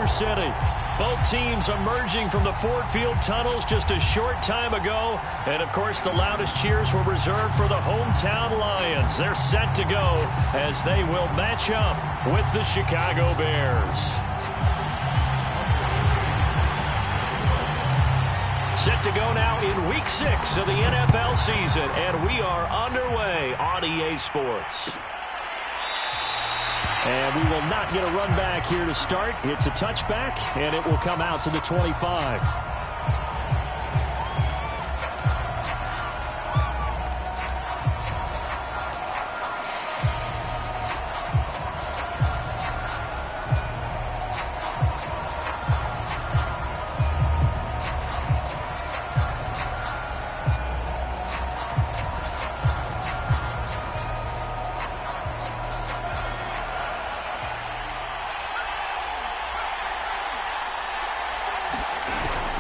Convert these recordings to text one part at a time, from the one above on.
Motor City. Both teams emerging from the Ford Field tunnels just a short time ago. And, of course, the loudest cheers were reserved for the hometown Lions. They're set to go as they will match up with the Chicago Bears. Set to go now in Week 6 of the NFL season. And we are underway on EA Sports. And we will not get a run back here to start. It's a touchback, and it will come out to the 25.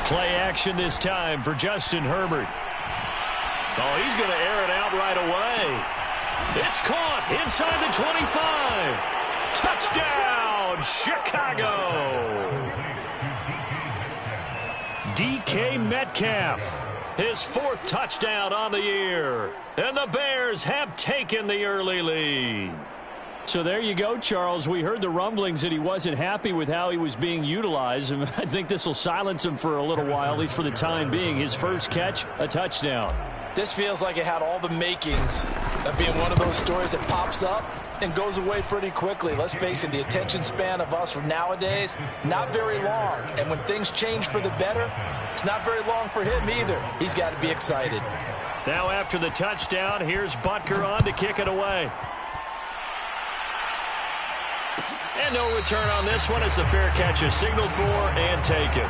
Play action this time for Justin Herbert. Oh, he's going to air it out right away. It's caught inside the 25. Touchdown, Chicago. DK Metcalf, his 4th touchdown on the year. And the Bears have taken the early lead. So there you go, Charles. We heard the rumblings that he wasn't happy with how he was being utilized, and I think this will silence him for a little while, at least for the time being. His first catch, a touchdown. This feels like it had all the makings of being one of those stories that pops up and goes away pretty quickly. Let's face it, the attention span of us from nowadays, not very long. And when things change for the better, it's not very long for him either. He's got to be excited. Now after the touchdown, here's Butker on to kick it away. And no return on this one. It's a fair catch is signaled for and taken.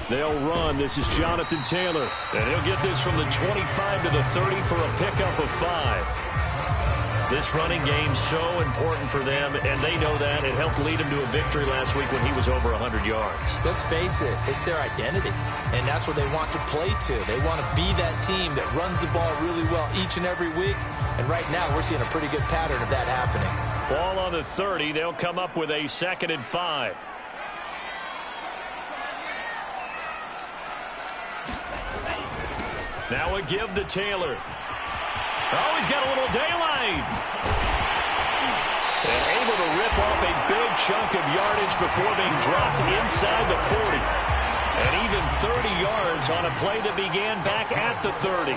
They'll run. This is Jonathan Taylor. And he'll get this from the 25 to the 30 for a pickup of 5. This running game so important for them, and they know that. It helped lead him to a victory last week when he was over 100 yards. Let's face it, it's their identity, and that's what they want to play to. They want to be that team that runs the ball really well each and every week, and right now we're seeing a pretty good pattern of that happening. Ball on the 30. They'll come up with a 2nd and 5. Now a give to Taylor. Oh, he's got a little daylight. And able to rip off a big chunk of yardage before being dropped inside the 40. And even 30 yards on a play that began back at the 30.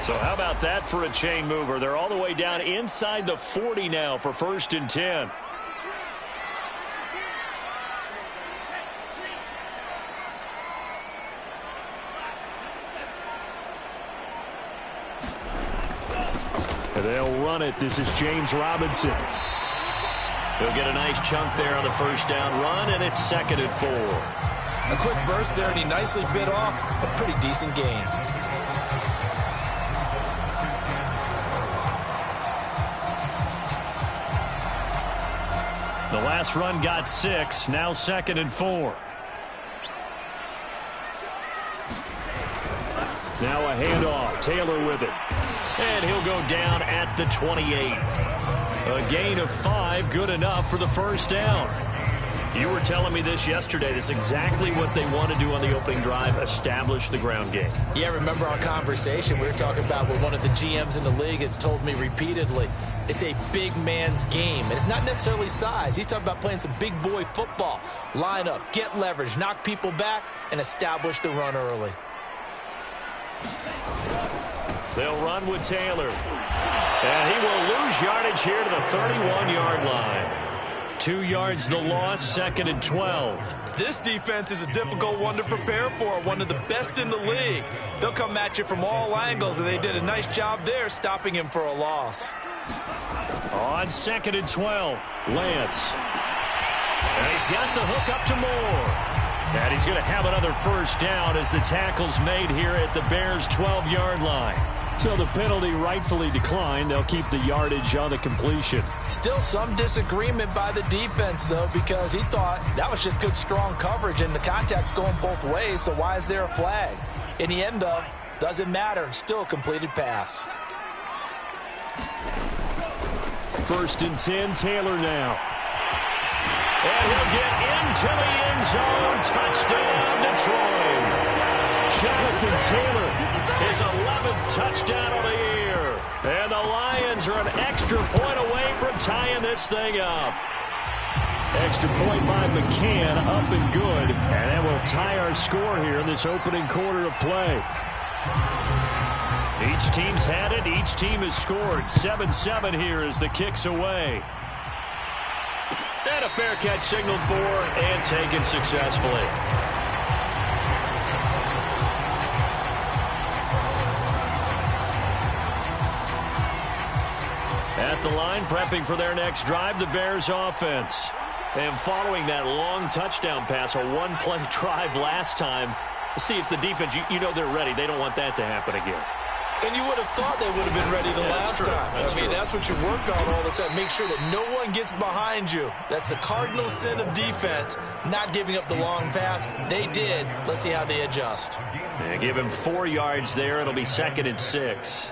So how about that for a chain mover? They're all the way down inside the 40 now for 1st and 10. And they'll run it. This is James Robinson. He'll get a nice chunk there on the 1st down run, and it's 2nd and 4. A quick burst there, and he nicely bit off a pretty decent gain. The last run got 6. Now 2nd and 4. Now a handoff. Taylor with it. And he'll go down at the 28. A gain of 5, good enough for the 1st down. You were telling me this yesterday. That's exactly what they want to do on the opening drive, establish the ground game. Yeah, remember our conversation? We were talking about what one of the GMs in the league has told me repeatedly. It's a big man's game, and it's not necessarily size. He's talking about playing some big boy football. Line up, get leverage, knock people back, and establish the run early. They'll run with Taylor. And he will lose yardage here to the 31-yard line. 2 yards the loss, 2nd and 12. This defense is a difficult one to prepare for, one of the best in the league. They'll come at you from all angles, and they did a nice job there stopping him for a loss. On 2nd and 12, Lance. And he's got the hook up to Moore. And he's going to have another first down as the tackle's made here at the Bears' 12-yard line. So the penalty rightfully declined. They'll keep the yardage on the completion. Still some disagreement by the defense, though, because he thought that was just good, strong coverage, and the contact's going both ways, so why is there a flag? In the end, though, doesn't matter. Still a completed pass. 1st and 10, Taylor now. And he'll get into the end zone. Touchdown, Detroit. Jonathan Taylor, his 11th touchdown of the year. And the Lions are an extra point away from tying this thing up. Extra point by McCann, up and good. And that will tie our score here in this opening quarter of play. Each team's had it. Each team has scored. 7-7 here as the kick's away. And a fair catch signaled for and taken successfully. At the line, prepping for their next drive, the Bears offense. And following that long touchdown pass, a one-play drive last time, see if the defense, you know they're ready. They don't want that to happen again. And you would have thought they would have been ready the last time. That's what you work on all the time. Make sure that no one gets behind you. That's the cardinal sin of defense, not giving up the long pass. They did. Let's see how they adjust. They give him 4 yards there. It'll be 2nd and 6.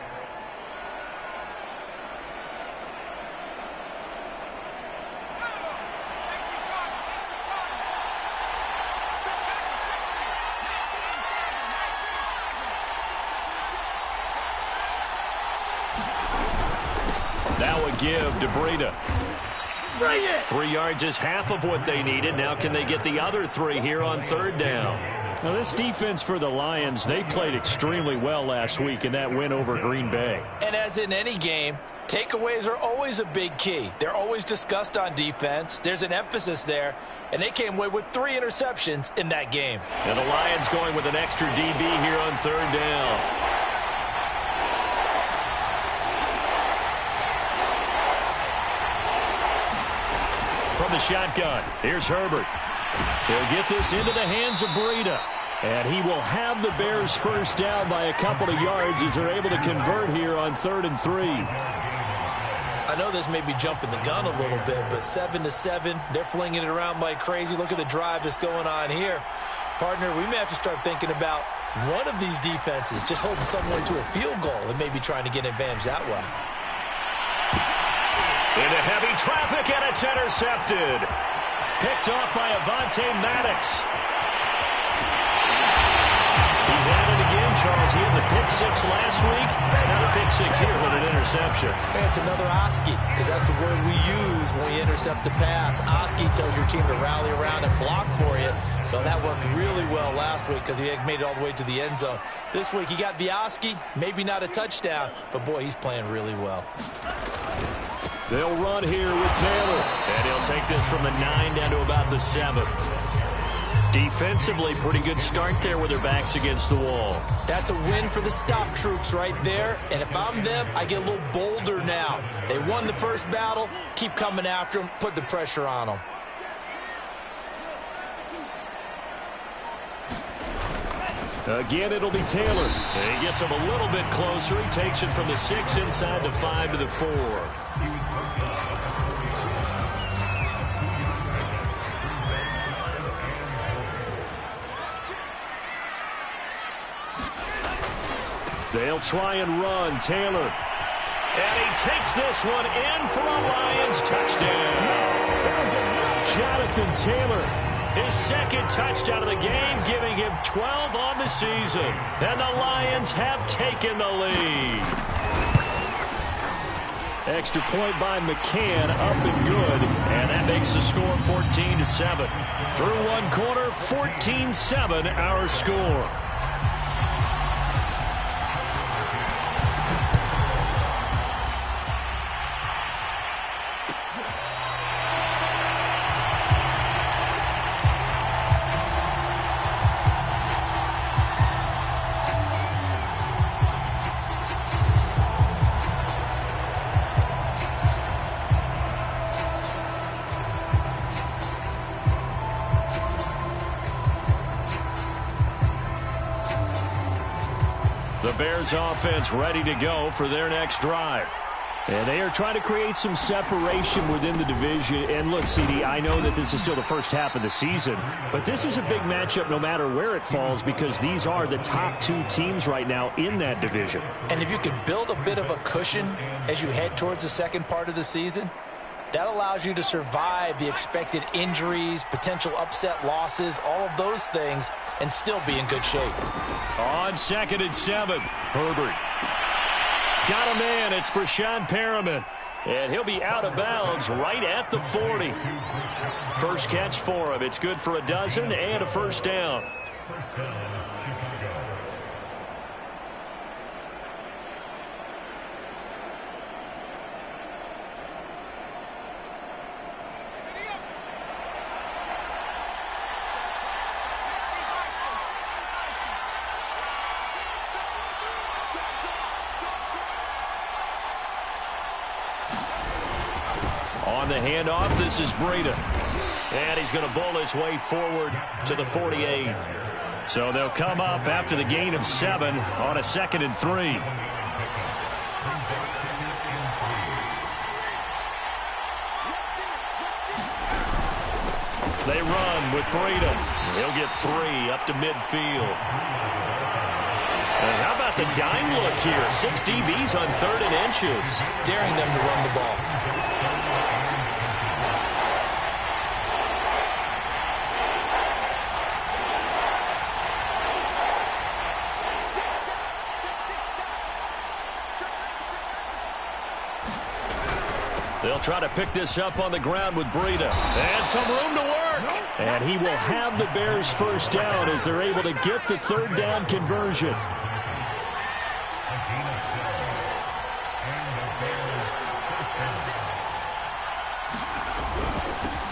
That would give DeBreda. 3 yards is half of what they needed. Now can they get the other 3 here on 3rd down? Now this defense for the Lions, they played extremely well last week in that win over Green Bay. And as in any game, takeaways are always a big key. They're always discussed on defense. There's an emphasis there, and they came away with 3 interceptions in that game. And the Lions going with an extra DB here on 3rd down. From the shotgun, here's Herbert. He'll get this into the hands of Breida. And he will have the Bears first down by a couple of yards as they're able to convert here on 3rd and 3. I know this may be jumping the gun a little bit, but 7-7, they're flinging it around like crazy. Look at the drive that's going on here. Partner, we may have to start thinking about one of these defenses just holding someone to a field goal and maybe trying to get an advantage that way. Into heavy traffic, and it's intercepted. Picked off by Avonte Maddox. He's at it again, Charles. He had the pick 6 last week. Another pick 6 here with an interception. Hey, it's another Oski, because that's the word we use when we intercept a pass. Oski tells your team to rally around and block for you. But that worked really well last week because he made it all the way to the end zone. This week he got the Oski, maybe not a touchdown, but boy, he's playing really well. They'll run here with Taylor. And he'll take this from the 9 down to about the 7. Defensively, pretty good start there with their backs against the wall. That's a win for the stop troops right there. And if I'm them, I get a little bolder now. They won the first battle. Keep coming after them. Put the pressure on them. Again, it'll be Taylor. And he gets him a little bit closer. He takes it from the 6 inside the 5 to the 4. They'll try and run. Taylor. And he takes this one in for a Lions touchdown. Jonathan Taylor, his second touchdown of the game, giving him 12 on the season. And the Lions have taken the lead. Extra point by McCann, up and good. And that makes the score 14-7. Through one quarter, 14-7 our score. The Bears offense ready to go for their next drive. And they are trying to create some separation within the division. And look, CD, I know that this is still the first half of the season, but this is a big matchup no matter where it falls because these are the top two teams right now in that division. And if you can build a bit of a cushion as you head towards the second part of the season, that allows you to survive the expected injuries, potential upset losses, all of those things, and still be in good shape. On 2nd and 7, Herbert. Got a man. It's Brashad Perriman. And he'll be out of bounds right at the 40. First catch for him. It's good for a dozen and a first down. On the handoff, this is Breida. And he's going to bowl his way forward to the 48. So they'll come up after the gain of 7 on a 2nd and 3. They run with Breida. He'll get 3 up to midfield. And how about the dime look here? 6 DBs on 3rd and inches. Daring them to run the ball. They'll try to pick this up on the ground with Breida. And some room to work. And he will have the Bears first down as they're able to get the 3rd down conversion.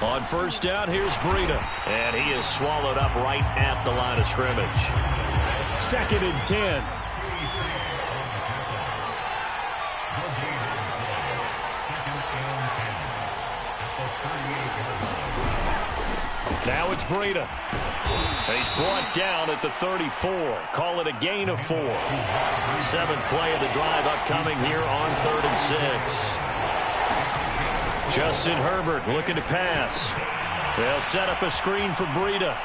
On first down, here's Breida. And he is swallowed up right at the line of scrimmage. 2nd and 10. Now it's Breida. He's brought down at the 34. Call it a gain of 4. 7th play of the drive upcoming here on 3rd and 6. Justin Herbert looking to pass. They'll set up a screen for Breida.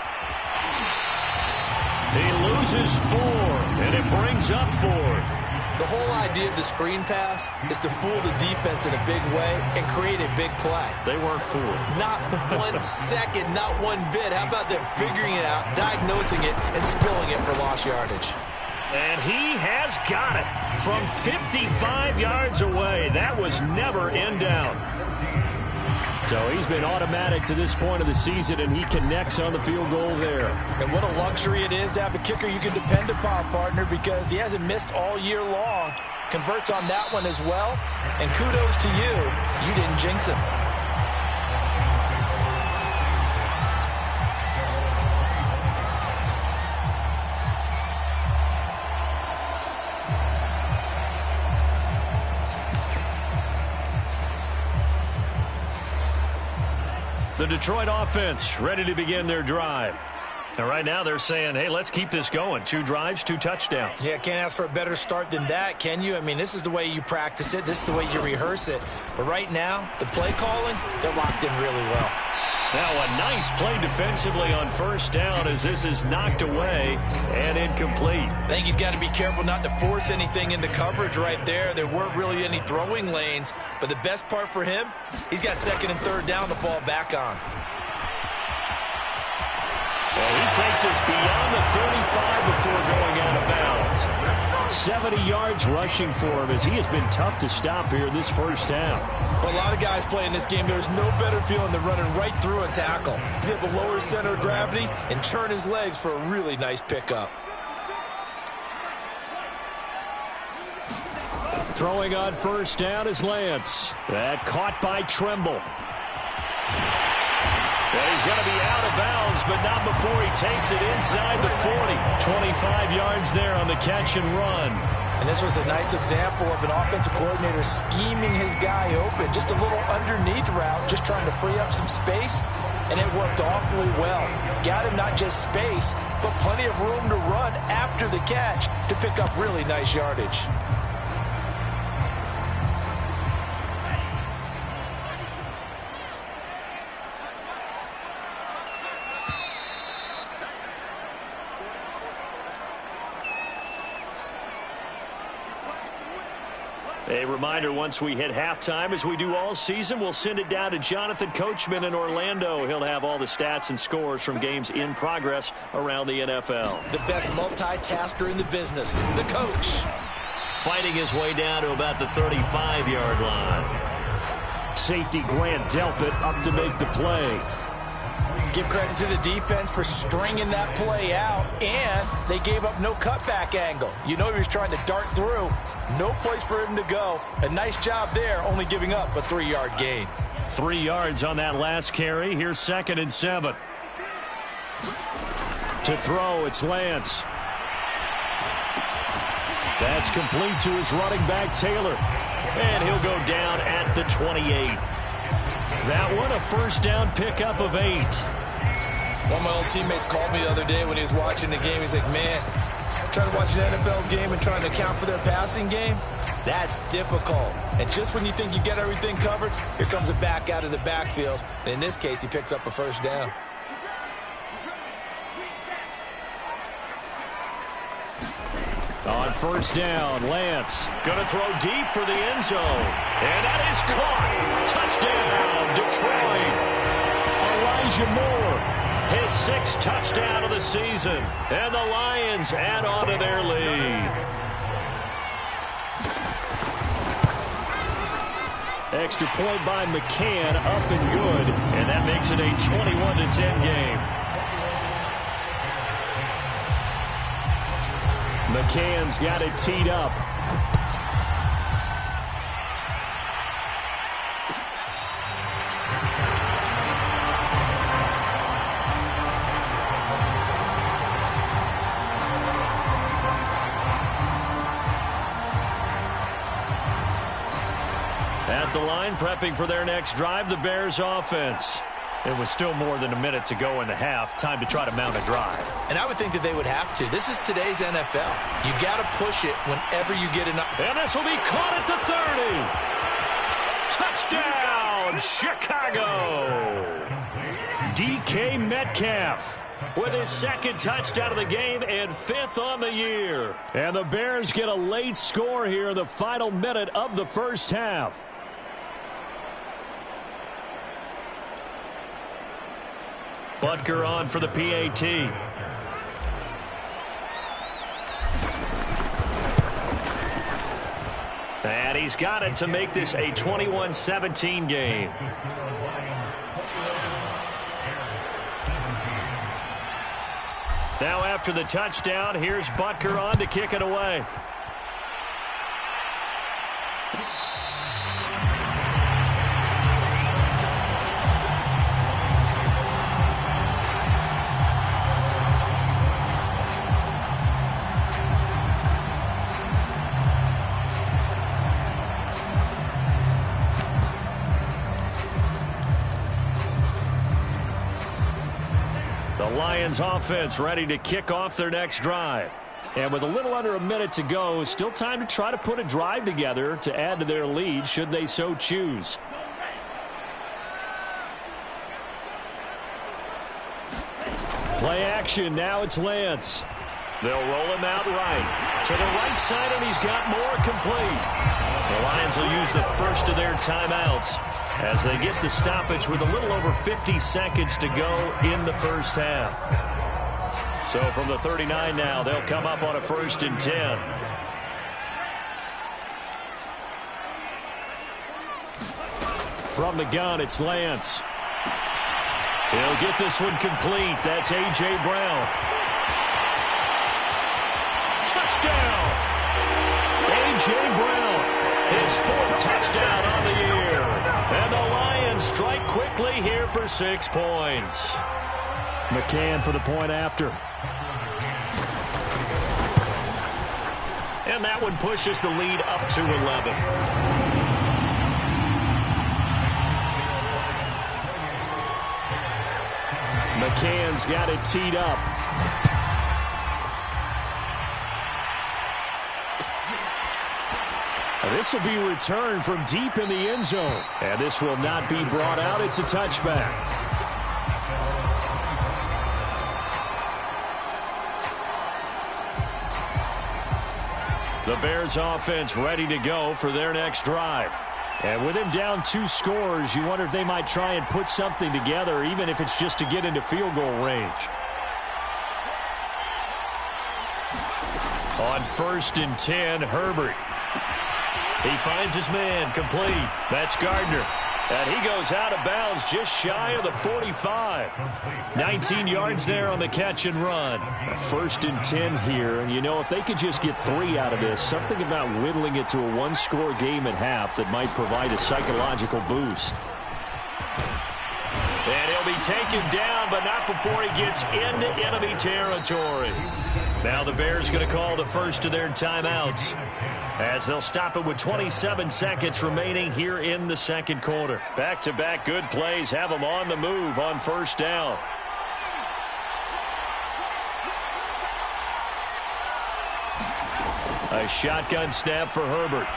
He loses 4, and it brings up 4th. The whole idea of the screen pass is to fool the defense in a big way and create a big play. They weren't fooled. Not 1 second, not one bit. How about them figuring it out, diagnosing it, and spilling it for lost yardage? And he has got it from 55 yards away. That was never in doubt. So he's been automatic to this point of the season, and he connects on the field goal there. And what a luxury it is to have a kicker you can depend upon, partner, because he hasn't missed all year long. Converts on that one as well. And kudos to you. You didn't jinx him. The Detroit offense ready to begin their drive. And right now they're saying, hey, let's keep this going. 2 drives, 2 touchdowns. Yeah, can't ask for a better start than that, can you? I mean, this is the way you practice it. This is the way you rehearse it. But right now, the play calling, they're locked in really well. Now a nice play defensively on first down as this is knocked away and incomplete. I think he's got to be careful not to force anything into coverage right there. There weren't really any throwing lanes. But the best part for him, he's got 2nd and 3rd down to fall back on. Well, he takes us beyond the 35 before going out of bounds. 70 yards rushing for him as he has been tough to stop here this first half. For a lot of guys playing this game, there's no better feeling than running right through a tackle. He's able to lower his center of gravity and churn his legs for a really nice pickup. Throwing on first down is Lance. That caught by Tremble. Well, he's going to be out of bounds, but not before he takes it inside the 40. 25 yards there on the catch and run. And this was a nice example of an offensive coordinator scheming his guy open. Just a little underneath route, just trying to free up some space. and it worked awfully well. Got him not just space, but plenty of room to run after the catch to pick up really nice yardage. A reminder, once we hit halftime, as we do all season, we'll send it down to Jonathan Coachman in Orlando. He'll have all the stats and scores from games in progress around the NFL. The best multitasker in the business, the coach. Fighting his way down to about the 35-yard line. Safety Grant Delpit up to make the play. Give credit to the defense for stringing that play out, and they gave up no cutback angle. You know he was trying to dart through. No place for him to go. A nice job there, only giving up a 3-yard gain. 3 yards on that last carry. Here's 2nd and 7. To throw, it's Lance. That's complete to his running back, Taylor. And he'll go down at the 28. That one, a first down pickup of 8. One of my old teammates called me the other day when he was watching the game. He's like, man, trying to watch an NFL game and trying to account for their passing game, that's difficult. And just when you think you get everything covered, here comes a back out of the backfield. And in this case, he picks up a first down. On first down, Lance. Going to throw deep for the end zone. And that is caught. Touchdown, Detroit. Elijah Moore. His 6th touchdown of the season. And the Lions add on to their lead. Extra point by McCann, up and good. And that makes it a 21-10 game. McCann's got it teed up. At the line, prepping for their next drive, the Bears offense. It was still more than a minute to go in the half. Time to try to mount a drive. And I would think that they would have to. This is today's NFL. You got to push it whenever you get enough. And this will be caught at the 30. Touchdown, Chicago. DK Metcalf with his 2nd touchdown of the game and 5th on the year. And the Bears get a late score here in the final minute of the first half. Butker on for the PAT. And he's got it to make this a 21-17 game. Now after the touchdown, here's Butker on to kick it away. Lions offense ready to kick off their next drive. And with a little under a minute to go, still time to try to put a drive together to add to their lead should they so choose. Play action. Now it's Lance. They'll roll him out right. To the right side, and he's got more complete. The Lions will use the first of their timeouts as they get the stoppage with a little over 50 seconds to go in the first half. So from the 39 now, they'll come up on a 1st and 10. From the gun, it's Lance. He'll get this one complete. That's A.J. Brown. Touchdown! A.J. Brown, his 4th touchdown on the year. And the Lions strike quickly here for 6 points. McCann for the point after. And that one pushes the lead up to 11. McCann's got it teed up. This will be returned from deep in the end zone. And this will not be brought out. It's a touchback. The Bears offense ready to go for their next drive. And with him down 2 scores, you wonder if they might try and put something together, even if it's just to get into field goal range. On 1st and 10, Herbert. He finds his man, complete. That's Gardner. And he goes out of bounds just shy of the 45. 19 yards there on the catch and run. 1st and 10 here. And, you know, if they could just get 3 out of this, something about whittling it to a 1-score game at half that might provide a psychological boost. And he'll be taken down, but not before he gets into enemy territory. Now the Bears going to call the first of their timeouts, as they'll stop it with 27 seconds remaining here in the second quarter. Back-to-back good plays have them on the move on 1st down. A shotgun snap for Herbert.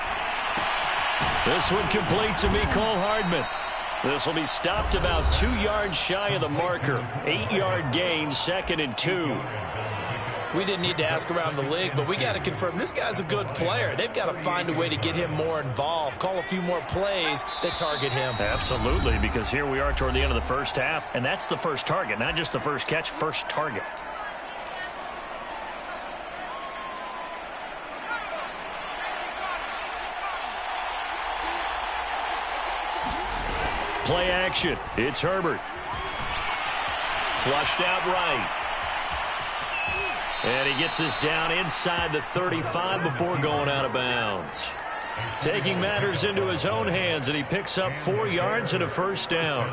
This one complete to Mecole Hardman. This will be stopped about 2 yards shy of the marker. 8-yard gain, 2nd and 2. We didn't need to ask around the league, but we got to confirm this guy's a good player. They've got to find a way to get him more involved, call a few more plays that target him. Absolutely, because here we are toward the end of the first half, and that's the first target, not just the first catch, first target. Play action. It's Herbert. Flushed out right. And he gets this down inside the 35 before going out of bounds. Taking matters into his own hands, and he picks up 4 yards and a 1st down.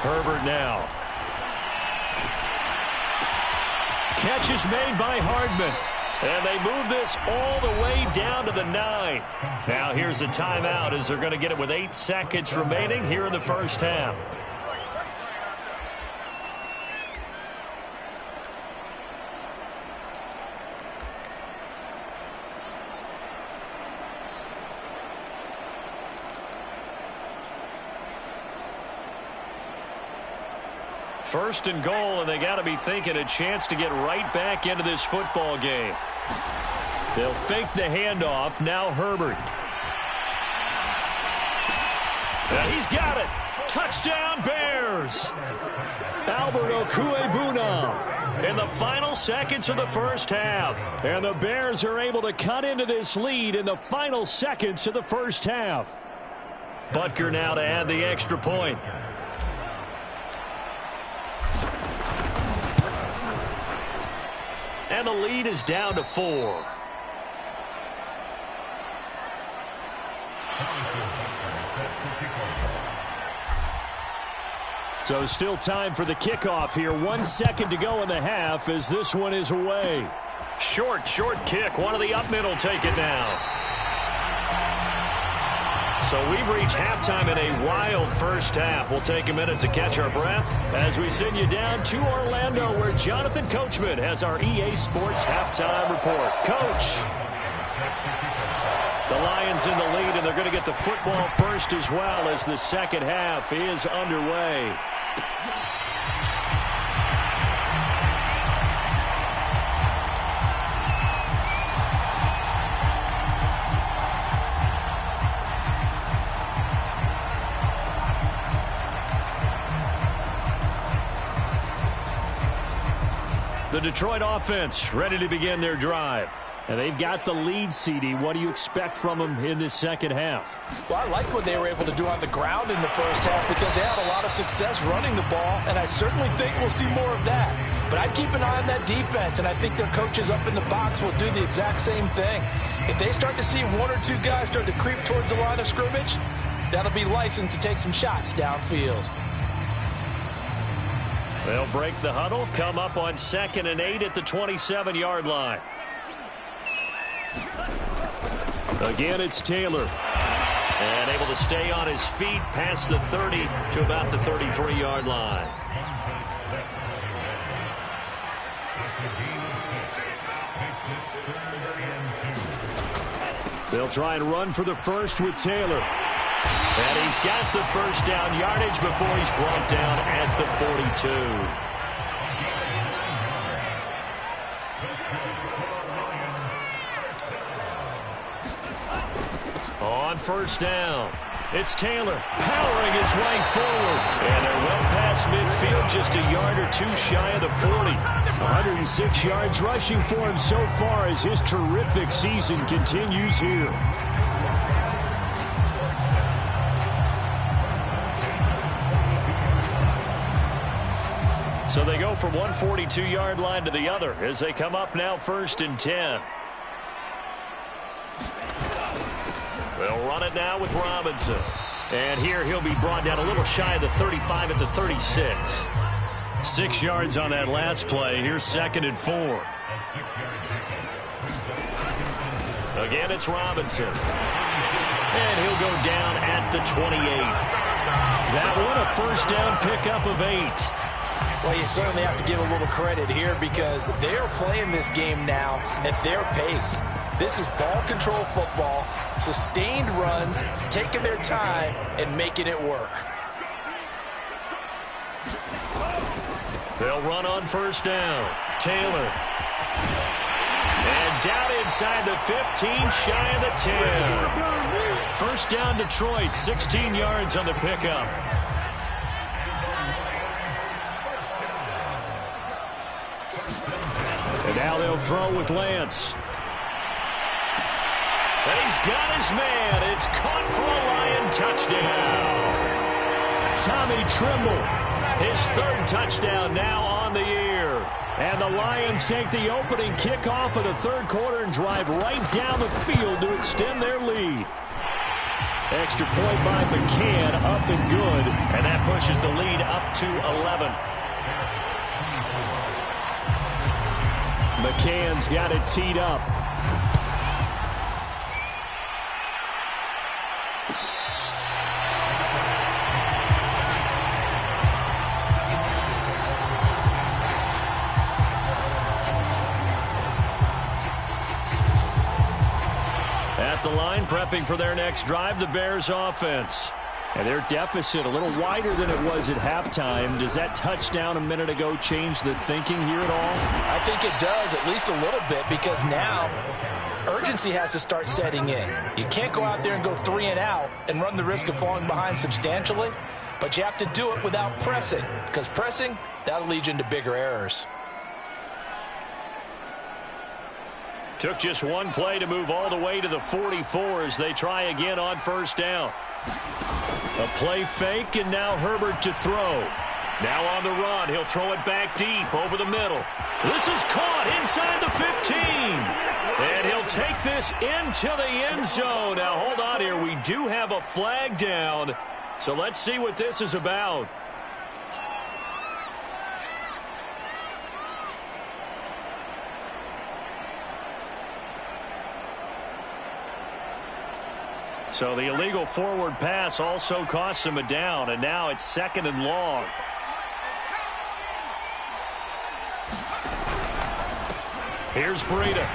Herbert now. Catch is made by Hardman. And they move this all the way down to the 9. Now here's a timeout as they're going to get it with 8 seconds remaining here in the first half. First and goal, and they got to be thinking a chance to get right back into this football game. They'll fake the handoff. Now Herbert. And he's got it. Touchdown, Bears. Albert Okwuegbunam in the final seconds of the first half. And the Bears are able to cut into this lead in the final seconds of the first half. Butker now to add the extra point. And the lead is down to 4. So still time for the kickoff here. 1 second to go in the half as this one is away. Short kick. One of the up middle take it down. So we've reached halftime in a wild first half. We'll take a minute to catch our breath as we send you down to Orlando, where Jonathan Coachman has our EA Sports halftime report. Coach. The Lions in the lead, and they're going to get the football first as well as the second half is underway. The Detroit offense ready to begin their drive. And they've got the lead, CD. What do you expect from them in this second half? Well, I like what they were able to do on the ground in the first half because they had a lot of success running the ball, and I certainly think we'll see more of that. But I'd keep an eye on that defense, and I think their coaches up in the box will do the exact same thing. If they start to see 1 or 2 guys start to creep towards the line of scrimmage, that'll be licensed to take some shots downfield. They'll break the huddle, come up on 2nd and 8 at the 27-yard line. Again, it's Taylor. And able to stay on his feet past the 30 to about the 33-yard line. They'll try and run for the first with Taylor. And he's got the first down yardage before he's brought down at the 42. On first down, it's Taylor powering his way forward. And they're well past midfield, just a yard or two shy of the 40. 106 yards rushing for him so far as his terrific season continues here. So they go from one 42-yard line to the other as they come up now 1st and 10. They'll run it now with Robinson. And here he'll be brought down a little shy of the 35 at the 36. 6 yards on that last play. Here's 2nd and 4. Again, it's Robinson. And he'll go down at the 28. That one a first down pickup of 8. Well, you certainly have to give a little credit here because they're playing this game now at their pace. This is ball control football, sustained runs, taking their time, and making it work. They'll run on first down. Taylor. And down inside the 15, shy of the 10. First down Detroit, 16 yards on the pickup. And now they'll throw with Lance. And he's got his man. It's caught for a Lion touchdown. Tommy Trimble, his 3rd touchdown now on the year. And the Lions take the opening kickoff of the 3rd quarter and drive right down the field to extend their lead. Extra point by McCann, up and good. And that pushes the lead up to 11. McCann's got it teed up. At the line, prepping for their next drive, the Bears offense. And their deficit a little wider than it was at halftime. Does that touchdown a minute ago change the thinking here at all? I think it does, at least a little bit, because now urgency has to start setting in. You can't go out there and go 3 and out and run the risk of falling behind substantially, but you have to do it without pressing, because pressing, that'll lead you into bigger errors. Took just one play to move all the way to the 44 as they try again on first down. A play fake, and now Herbert to throw. Now on the run, he'll throw it back deep over the middle. This is caught inside the 15. And he'll take this into the end zone. Now hold on here, we do have a flag down. So let's see what this is about. So the illegal forward pass also costs him a down, and now it's 2nd and long. Here's Breida.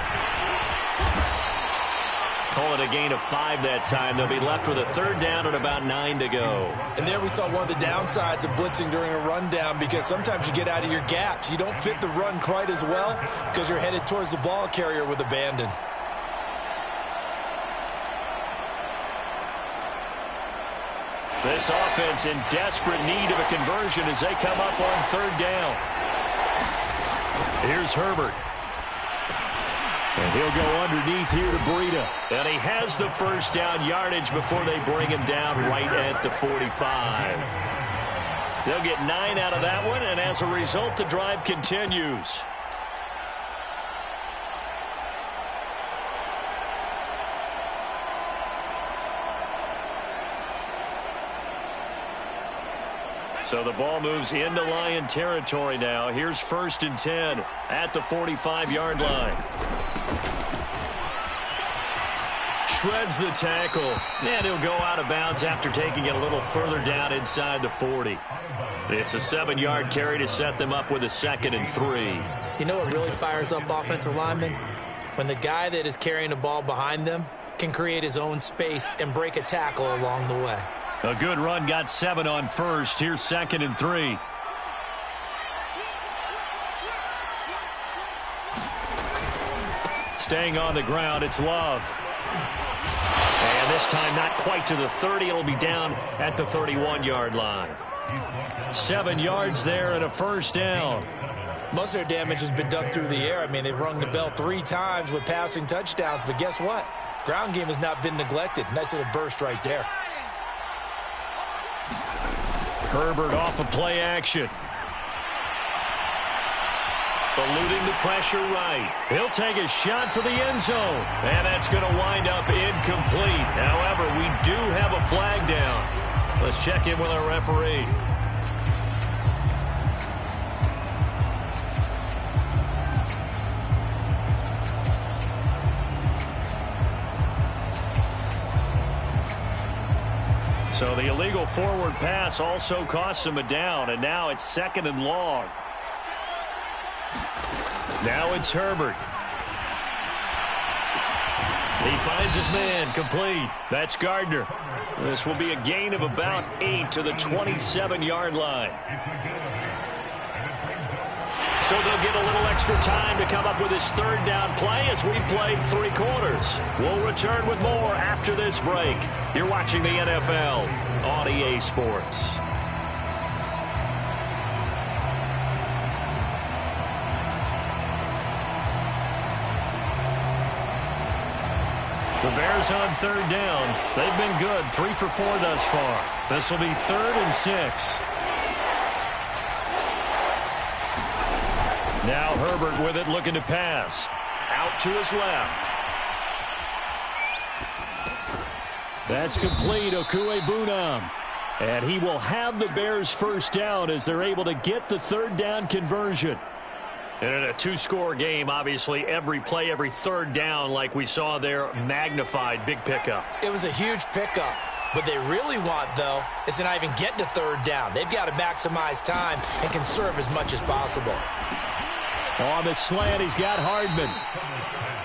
Call it a gain of 5 that time. They'll be left with a 3rd down and about 9 to go. And there we saw one of the downsides of blitzing during a rundown, because sometimes you get out of your gaps. You don't fit the run quite as well because you're headed towards the ball carrier with abandon. This offense in desperate need of a conversion as they come up on 3rd down. Here's Herbert. And he'll go underneath here to Breida. And he has the first down yardage before they bring him down right at the 45. They'll get 9 out of that one, and as a result, the drive continues. So So the ball moves into Lion territory now. Here's 1st and 10 at the 45-yard line. Shreds the tackle, and he'll go out of bounds after taking it a little further down inside the 40. It's a 7-yard carry to set them up with a 2nd and 3. You know what really fires up offensive linemen? When the guy that is carrying the ball behind them can create his own space and break a tackle along the way. A good run, got 7 on 1st. Here's 2nd and 3. Staying on the ground, it's Love. And this time not quite to the 30. It'll be down at the 31-yard line. 7 yards there and a 1st down. Most of their damage has been done through the air. I mean, they've rung the bell 3 times with passing touchdowns, but guess what? Ground game has not been neglected. Nice little burst right there. Herbert off of play action. Eluding the pressure right. He'll take a shot for the end zone. And that's going to wind up incomplete. However, we do have a flag down. Let's check in with our referee. So the illegal forward pass also costs him a down, and now it's 2nd and long. Now it's Herbert. He finds his man, complete. That's Gardner. This will be a gain of about 8 to the 27-yard line. So they'll get a little extra time to come up with his 3rd down play as we played 3 quarters. We'll return with more after this break. You're watching the NFL on EA Sports. The Bears on 3rd down. They've been good, 3 for 4 thus far. This will be 3rd and 6. Now Herbert with it, looking to pass. Out to his left. That's complete, Okuegbunam. And he will have the Bears' 1st down as they're able to get the 3rd down conversion. And in a 2-score game, obviously, every play, every 3rd down, like we saw there, magnified. Big pickup. It was a huge pickup. What they really want, though, is to not even get to 3rd down. They've got to maximize time and conserve as much as possible. On the slant, he's got Hardman.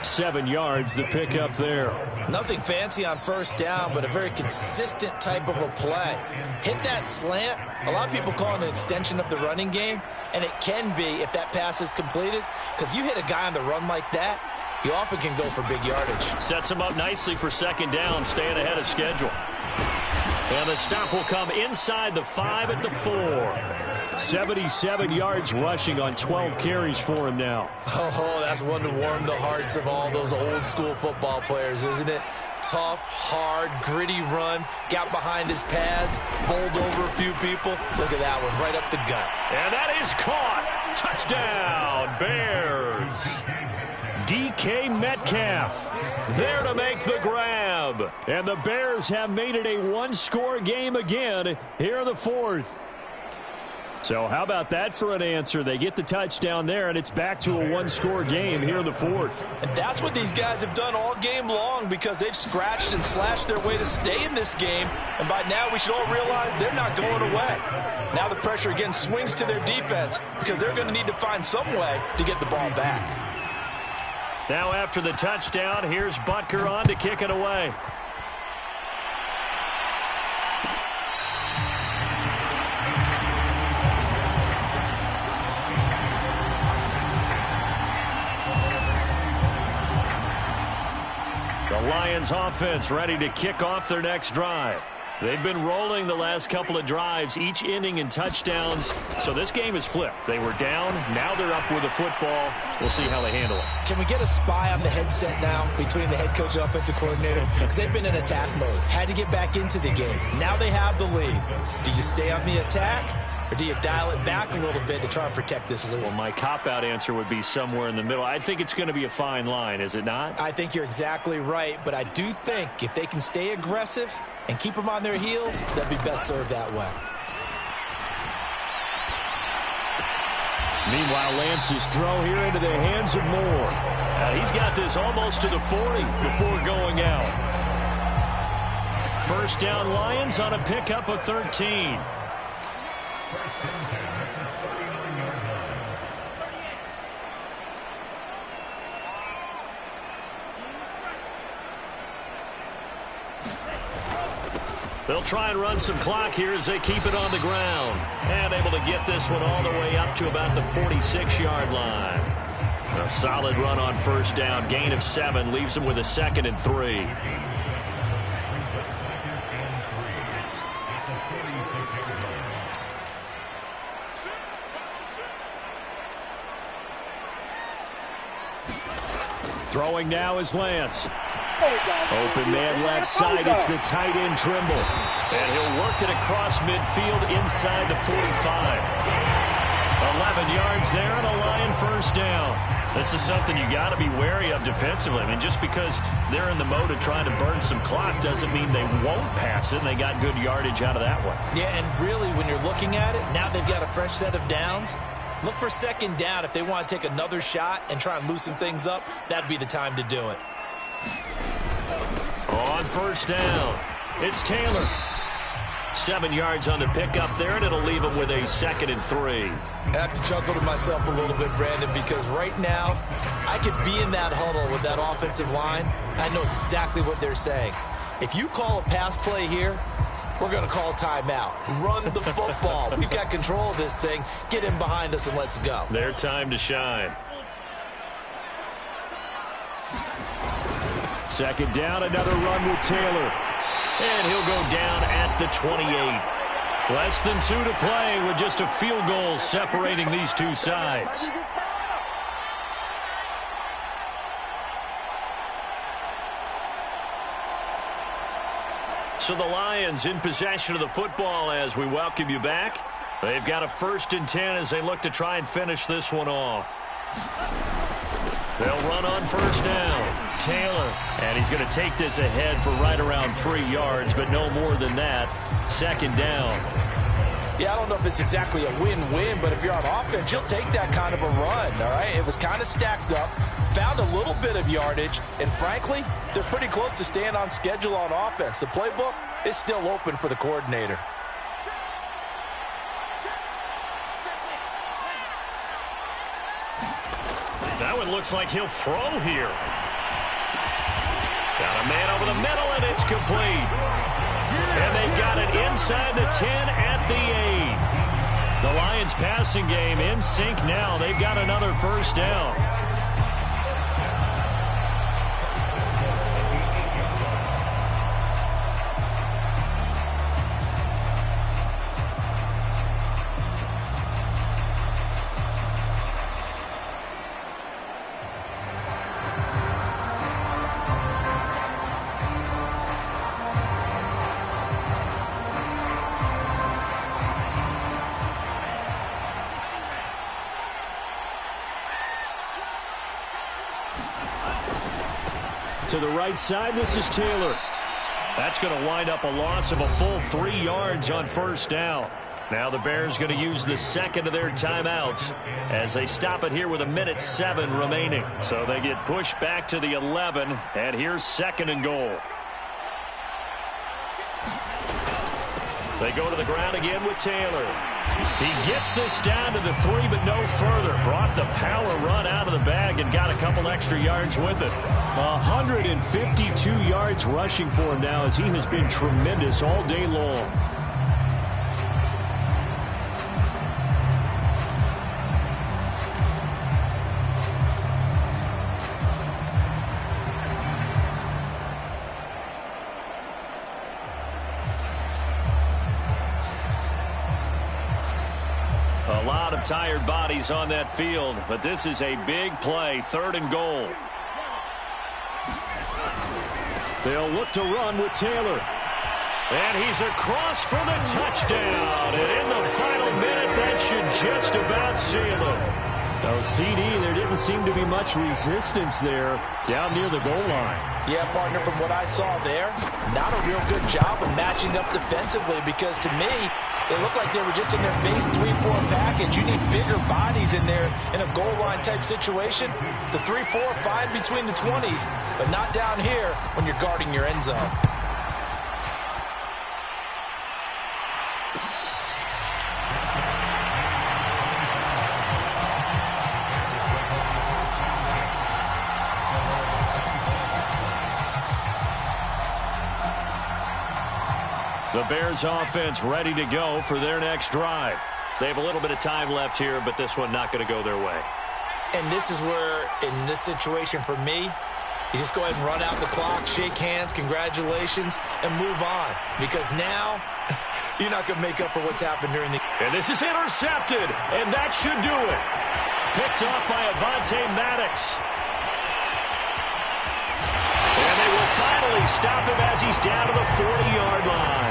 7 yards, the pickup there. Nothing fancy on 1st down, but a very consistent type of a play. Hit that slant. A lot of people call it an extension of the running game, and it can be if that pass is completed, because you hit a guy on the run like that, he often can go for big yardage. Sets him up nicely for 2nd down, staying ahead of schedule. And the stop will come inside the 5 at the 4. 77 yards rushing on 12 carries for him now. Oh, that's one to warm the hearts of all those old school football players, isn't it? Tough, hard, gritty run, got behind his pads, bowled over a few people. Look at that one, right up the gut. And that is caught. Touchdown, Bears. DK Metcalf there to make the grab. And the Bears have made it a 1-score game again here in the 4th. So how about that for an answer? They get the touchdown there, and it's back to a 1-score game here in the 4th. And that's what these guys have done all game long, because they've scratched and slashed their way to stay in this game. And by now we should all realize they're not going away. Now the pressure again swings to their defense, because they're going to need to find some way to get the ball back. Now after the touchdown, here's Butker on to kick it away. The Lions offense ready to kick off their next drive. They've been rolling the last couple of drives, each inning in touchdowns. So this game is flipped. They were down. Now they're up with the football. We'll see how they handle it. Can we get a spy on the headset now between the head coach and offensive coordinator? Because they've been in attack mode. Had to get back into the game. Now they have the lead. Do you stay on the attack, or do you dial it back a little bit to try and protect this lead? Well, my cop-out answer would be somewhere in the middle. I think it's going to be a fine line, is it not? I think you're exactly right, but I do think if they can stay aggressive and keep them on their heels, they'll be best served that way. Meanwhile, Lance's throw here into the hands of Moore. He's got this almost to the 40 before going out. First down, Lions on a pickup of 13. They'll try and run some clock here as they keep it on the ground. And able to get this one all the way up to about the 46-yard line. A solid run on first down. Gain of 7 leaves them with a 2nd and 3. Throwing now is Lance. Open man left side. It's the tight end Trimble. And he'll work it across midfield inside the 45. 11 yards there and a Lion first down. This is something you got to be wary of defensively. I mean, just because they're in the mode of trying to burn some clock doesn't mean they won't pass it. They got good yardage out of that one. Yeah, and really, when you're looking at it, now they've got a fresh set of downs. Look for second down. If they want to take another shot and try and loosen things up, that'd be the time to do it. On first down, it's Taylor. 7 yards on the pickup there, and it'll leave him with a 2nd and 3. I have to chuckle to myself a little bit, Brandon, because right now I could be in that huddle with that offensive line. I know exactly what they're saying. If you call a pass play here, we're going to call timeout. Run the football. We've got control of this thing. Get in behind us and let's go. Their time to shine. Second down, another run with Taylor. And he'll go down at the 28. Less than 2 to play with just a field goal separating these two sides. So the Lions in possession of the football as we welcome you back. They've got a 1st and 10 as they look to try and finish this one off. They'll run on first down. Taylor. And he's going to take this ahead for right around 3 yards, but no more than that. 2nd down. Yeah, I don't know if it's exactly a win-win, but if you're on offense, you'll take that kind of a run, all right? It was kind of stacked up, found a little bit of yardage, and frankly, they're pretty close to staying on schedule on offense. The playbook is still open for the coordinator. That one looks like he'll throw here. Got a man over the middle, and it's complete. And they've got it inside the 10 at the 8. The Lions passing game in sync now. They've got another first down. To the right side, this is Taylor. That's going to wind up a loss of a full 3 yards on first down. Now the Bears going to use the 2nd of their timeouts as they stop it here with 1:07 remaining. So they get pushed back to the 11, and here's 2nd and goal. They go to the ground again with Taylor. He gets this down to the 3, but no further. Brought the power run out of the bag and got a couple extra yards with it. 152 yards rushing for him now as he has been tremendous all day long. A lot of tired bodies on that field, but this is a big play, 3rd and goal. They'll look to run with Taylor. And he's across for the touchdown. And in the final minute, that should just about seal it. Oh, CD, there didn't seem to be much resistance there down near the goal line. Yeah, partner, from what I saw there, not a real good job of matching up defensively because to me, it looked like they were just in their base 3-4 package. You need bigger bodies in there in a goal line type situation. The 3-4 fine between the 20s, but not down here when you're guarding your end zone. The Bears offense ready to go for their next drive. They have a little bit of time left here, but this one not going to go their way. And this is where, in this situation for me, you just go ahead and run out the clock, shake hands, congratulations, and move on. Because now, you're not going to make up for what's happened during the... And this is intercepted, and that should do it. Picked off by Avonte Maddox. And they will finally stop him as he's down to the 40-yard line.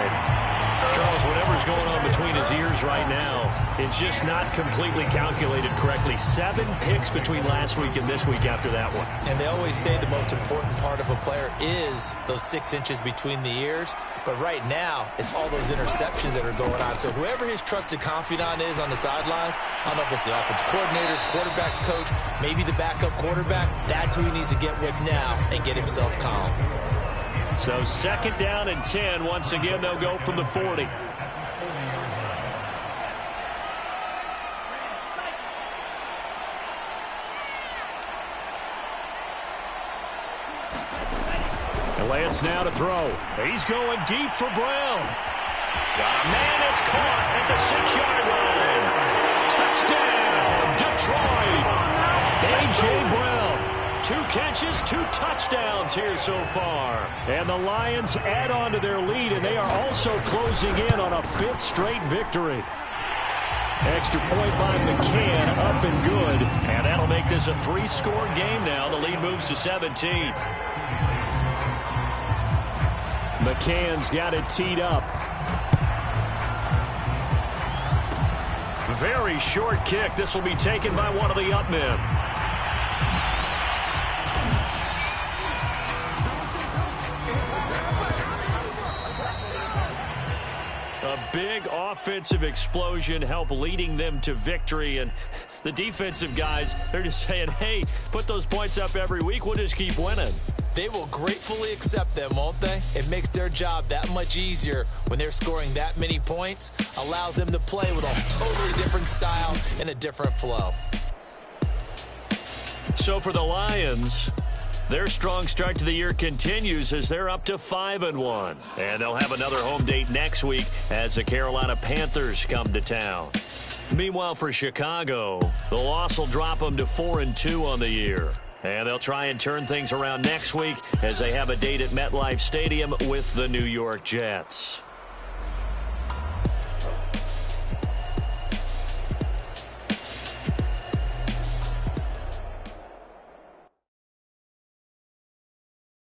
Charles, whatever's going on between his ears right now, it's just not completely calculated correctly. 7 picks between last week and this week after that one. And they always say the most important part of a player is those 6 inches between the ears. But right now, it's all those interceptions that are going on. So whoever his trusted confidant is on the sidelines, I don't know if it's the offense coordinator, the quarterback's coach, maybe the backup quarterback, that's who he needs to get with now and get himself calm. So 2nd down and 10. Once again, they'll go from the 40. Lance now to throw. He's going deep for Brown. Got a man, it's caught at the 6-yard line. Touchdown, Detroit. A.J. Brown. 2 catches, 2 touchdowns here so far. And the Lions add on to their lead, and they are also closing in on a 5th straight victory. Extra point by McCann, up and good. And that'll make this a 3-score game now. The lead moves to 17. McCann's got it teed up. Very short kick. This will be taken by one of the up men. A big offensive explosion helped leading them to victory. And the defensive guys, they're just saying, hey, put those points up every week. We'll just keep winning. They will gratefully accept them, won't they? It makes their job that much easier when they're scoring that many points. Allows them to play with a totally different style and a different flow. So for the Lions, their strong start to the year continues as they're up to 5-1. And they'll have another home date next week as the Carolina Panthers come to town. Meanwhile, for Chicago, the loss will drop them to 4-2 on the year. And they'll try and turn things around next week as they have a date at MetLife Stadium with the New York Jets.